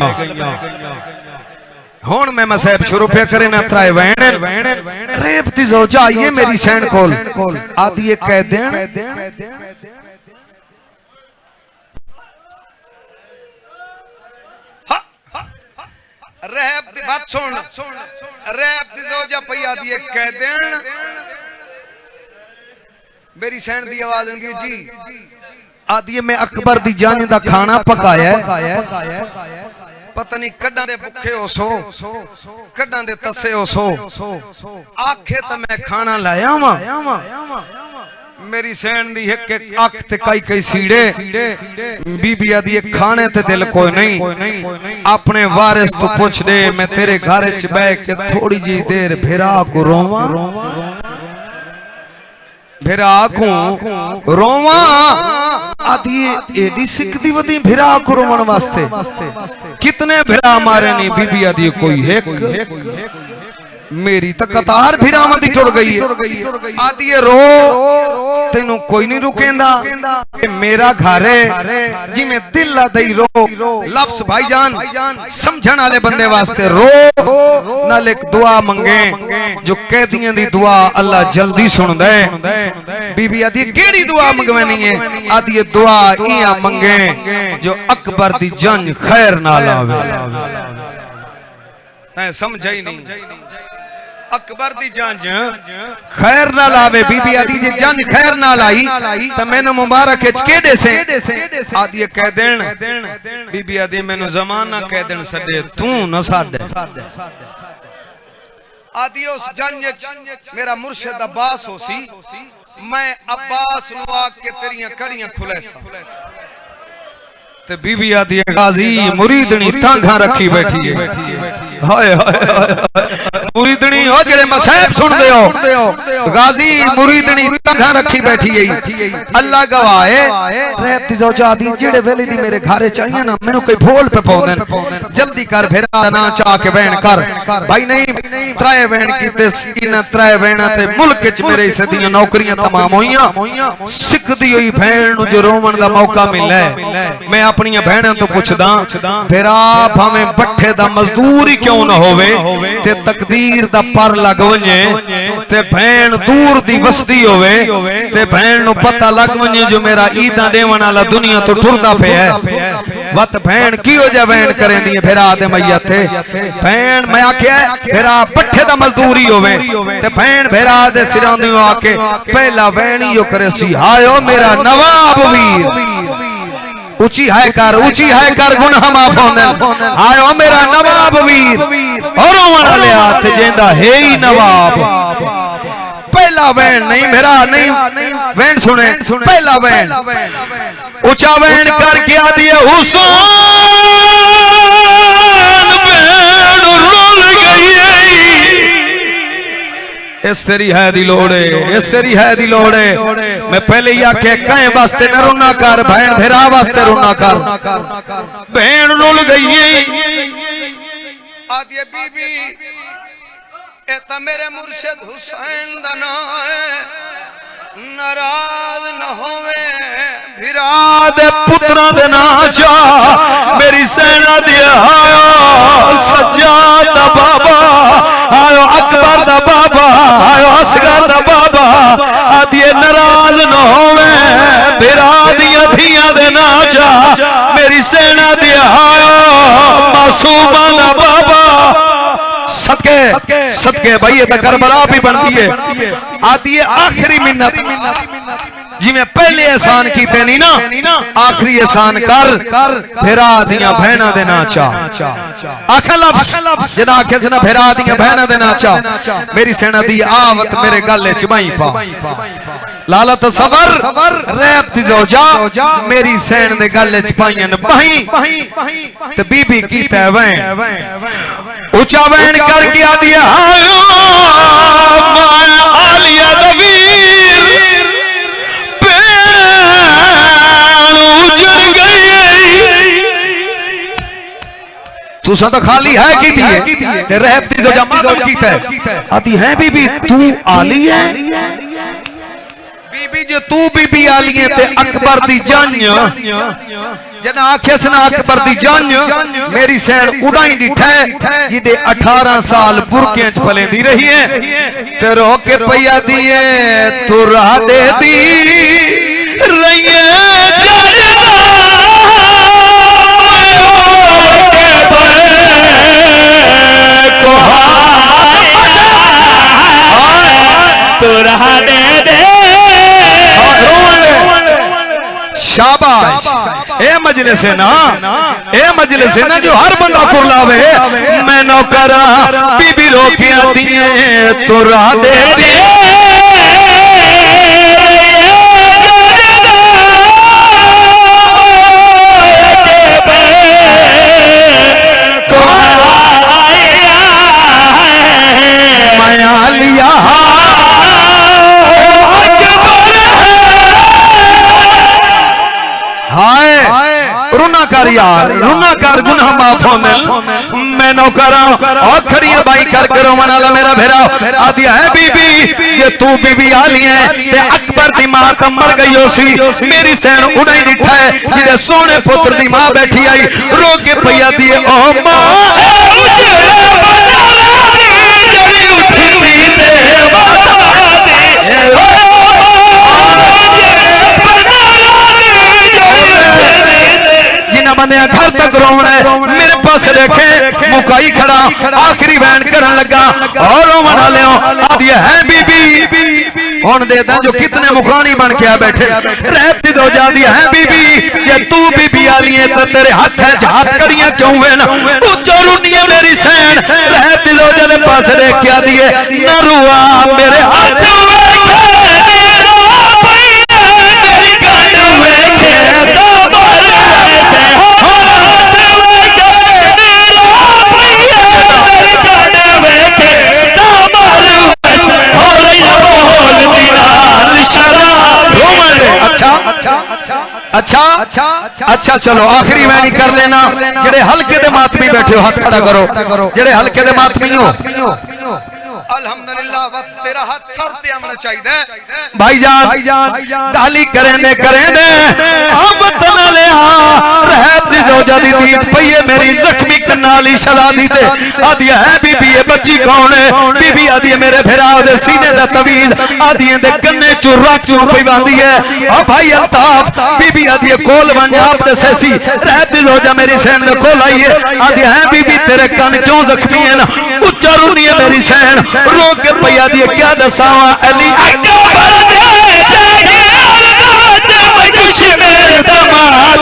A: हुन मैं मसैब शुरू पे करे ना त्राए वैन रेप दी जोजा आइए मेरी सैन कोल आदि ये कह देन रहब दी बात सुन रहब दी जोजा पई आदि ये कह देन मेरी सैन दी आवाज आंदी जी आदि मैं अकबर दी जान दा खाना पकाया पता नहीं कड्डा दे भुखे हो सो कड्डा दे तसे हो सो आखे तो मैं खाना लाया वा मेरी सैन दी एक एक अख ते कई कई सीड़े बीबी आदि खाने ते दिल कोई नहीं अपने वारिस तो पूछ दे मैं तेरे घर च बैठ के थोड़ी जी देर भिरा को रोवा भिरा को रोवा आदि एडी सिख दी वदी भिरा को रोवन वास्ते कितने भिरा मारे नहीं बीबी आदि कोई एक मेरी तो कतार फिरावां दी टुर गई है। आदि रो तेनू कोई नहीं रुकेंदा, मेरा घर है जिमें दिल ला दई रो। लफ्ज भाईजान समझण वाले बंदे वास्ते रो नाल एक दुआ मंगे, जो कैदियां दी दुआ अल्लाह जल्दी सुन दे। बीबी आदि केड़ी दुआ मंगवानी है? आदि दुआ इया मंगे जो अकबर दी जंग खैर नाल आवे। तै समझा ही नहीं, अकबर दी जंग खैर ना लावे। बीबी आदि जे जंग खैर ना लाई तो मैंने मुबारक केड़े से आदि कह देन, बीबी आदि मैंने जमाना कह देन सडे तू न साडे। आदि उस जंग मेरा मुर्शिद अब्बास होसी, मैं अब्बास नु आके तेरियां कड़ियां खुले सा। ते बीबी आदि गाजी मुरीदनी तांघा रखी बैठी है। हाय हाय मुरीदनी हो जेड़े मसैब सुन दे हो, गाजी मुरीदनी तांघा रखी बैठी है। अल्लाह गवाह है रहत दी ज़ौजा दी जेड़े वेले दी मेरे घरे चाहिए ना मेनू कोई भोल पे पौंदन, जल्दी कर भेरा ना चाह के बहन कर। भाई नहीं त्राए बहन कीते इन त्राए बहना ते मुल्क च मेरे हिस्से दी नौकरियां तमाम होईयां। सिखदी होई बहन नु जो रोवण दा मौका मिले, मैं अपनी बहनों तो पुछदा फिरा भावें बट्ठे दा मजदूर ही क्यों ना होवे ते तकदीर दा पर लग वने ते बहन दूर दी वसदी होवे ते बहन नु पता लग वने जो मेरा ईदा देवन वाला दुनिया तो टुरदा पे है। वत बहन कियो जा बहन करेंदी फिरा दे मैया थे बहन। मैं आख्या फिरा बट्ठे दा मजदूर ही होवे ते बहन फिरा दे सिरां दी आके पहला बहन ही करे सी आयो मेरा नवाब वीर। ऊंची है कर गुनाह माफ होंदन। आयो मेरा नवाब वीर और वाले हाथ जेंदा है ही नवाब। पहला वैन नहीं मेरा नहीं वैन सुने, पहला वैन ऊंचा वैन करके आ दिया हुसैन वैन रुल गई। इस तेरी है दी लोड़े, इस तेरी है दी लोड़े। मैं पहले ही आखे कहीं वास्ते न रोना कर बहन फिरा वास्ते रोना कर। बहन रुल गई आदि बीबी ए ता मेरे मुर्शिद हुसैन दा नाम है, नाराज न होवे फिरा दे पुत्रा दे ना चा मेरी सेना दिया आयो सज्जाद दा बाबा, आयो अकबर दा बाबा, आयो असगर दा बाबा। आदि नाराज न होवे फिरा दिया धियां दे ना चा मेरी सेना दिया आयो मासूमा दा बाबा। सदके सदके भाई ये तो करबला भी बनती है। आदि आखिरी मिन्नत जिमें पहले एहसान कीते नहीं ना आखिरी एहसान कर फिरा दियां बहना दे ना चा। आखा लफ्ज़ जना आखे से ना फिरा दियां बहना दे ना चा मेरी सेना दी आवत मेरे गले च बाई पा। लालत सबर रैब दी ज़ौजा मेरी सेन दे गले च पाईन बाही ते बीबी कीता वैन ऊंचा वैन करके आ दिया आलिया दा वीर उजड़ गई। तुसा तो खाली है की थी ते रहब दी ज़ौजा मातम कीता है। आती है बीबी तू आली है बीबी जो तू बीबी आली है ते अकबर दी जंज जना आखे सना अकबर दी जंज मेरी सैन उड़ाई डिठे जिदे 18 साल बुरके च फलेंदी रही है ते रो के पैया दिए तू राडे दी रहिए शाबाश ए मजलिस है ना जो हर बंदा कुरलावे। मैं नौकरा बीबी रोके आती है तो राडे दे रुना कर यार रुना कर गुनाह माफ होने। मैं नौकर और खड़ी बाई करके रोवन वाला मेरा भेरा आदि है बीबी ये तू बीबी आली है ते अकबर दी मां तो मर गई हो सी मेरी सैन उड़ाई दिखा है जिदे सोने पुत्र दी मां बैठी आई रो के पैया दी ओ मां बंदे घर तक रोना है मेरे पास देखे मुकाई खड़ा आखिरी बैन करन लगा और रोवन वाले आदि है बीबी हुन देदा जो कितने मुखानी बन के आ बैठे रहती दो जादी है बीबी जे तू बीबी आली है तो तेरे हाथ है हाथ कड़ियां क्यों वे ना उच्चा रुनी है मेरी सैन रहती दो जने पास देख के आदि है न रुआ मेरे हाथ अच्छा चलो आखिरी मैं नहीं कर लेना जेड़े हल्के दे मातमी बैठे हो हाथ खड़ा करो जेड़े हल्के दे मातमी हो अल्हम्दुलिल्लाह वक्त तेरा हाथ सर ते आना चाहिए भाईजान गाली करेंदे आप वतन ले रहत दी जोजा दी दीद पईए मेरी जख्मी कनाली शलादी ते आदि है बीबी ये बच्ची कौन है बीबी आदि मेरे भेरा दे सीने दा तवीज आदि दे कन्ने चुरा चुर पई बांधी है ओ भाई अल्ताफ बीबी आदि कोल बन आप दे सैसी रहत दी जोजा मेरी सैन दे कोल आई है आदि है बीबी तेरे कान क्यों जख्मी है ना उच्चा रुनी है मेरी सैन रो के पैया दी क्या दसावा अली अकबर दे जाए और तवज्जो दुश्मन तमाम